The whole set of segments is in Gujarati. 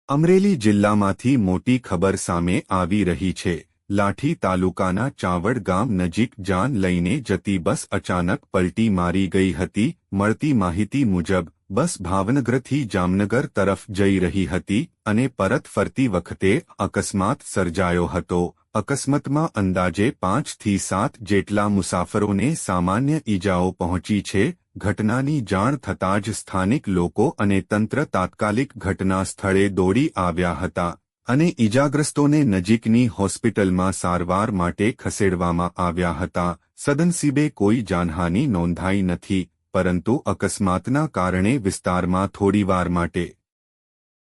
અમરેલી જિલ્લામાંથી મોટી ખબર સામે આવી રહી છે। લાઠી તાલુકાના ચાવડ ગામ નજીક જાન લઈને જતી બસ અચાનક પલટી મારી ગઈ હતી। મળતી માહિતી મુજબ બસ ભાવનગરથી જામનગર તરફ જઈ રહી હતી અને પરત ફરતી વખતે અકસ્માત સર્જાયો હતો। અકસ્માતમાં અંદાજે 5 થી 7 જેટલા મુસાફરોને સામાન્ય ઈજાઓ પહોંચી છે। ઘટનાની જાણ થતાં જ સ્થાનિક લોકો અને તંત્ર તાત્કાલિક ઘટના સ્થળે દોડી આવ્યા હતા અને ઈજાગ્રસ્તોને નજીકની હોસ્પિટલમાં સારવાર માટે ખસેડવામાં આવ્યા હતા। સદનસીબે કોઈ જાનહાનિ નોંધાઈ નથી, પરંતુ અકસ્માતના કારણે વિસ્તારમાં થોડીવાર માટે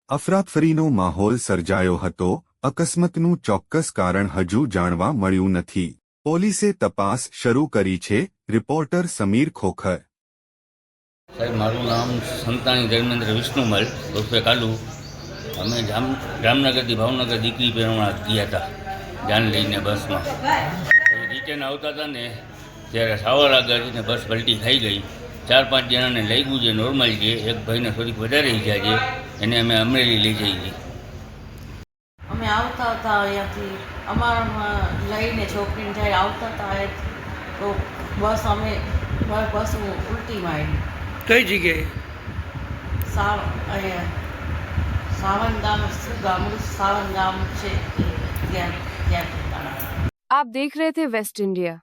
અફરાતફરીનો માહોલ સર્જાયો હતો। અકસ્માતનું ચોક્કસ કારણ હજુ જાણવા મળ્યું નથી। પોલીસે તપાસ શરૂ કરી છે। રિપોર્ટર સમીર ખોખર। સાહેબ, મારું નામ સંતાણી ધર્મેન્દ્ર વિષ્ણુમલ ઉર્ફે કાલુ। અમે જામનગરથી ભાવનગર દીકરી પહેરવા ગયા હતા જાન લઈને બસમાં। રિટર્ન આવતા હતા ને ત્યારે સાવર આગળ બસ પલટી ખાઈ ગઈ। 4-5 જણાને લાગ્યું છે, નોર્મલ છે। એક ભાઈને થોડીક વધારે ઈજા છે, એને અમે અમરેલી લઈ જઈએ। અમે આવતા હતા અહીંયાથી અમારામાં લઈને છોકરીને જ્યારે આવતા હતા તો બસ ઉલટી મારી। કઈ જગ્યાએ? અહીંયા સાવન ગામ, શું ગામડું સાવન ગામ છે ત્યાં। आप देख रहे थे वेस्ट इंडिया।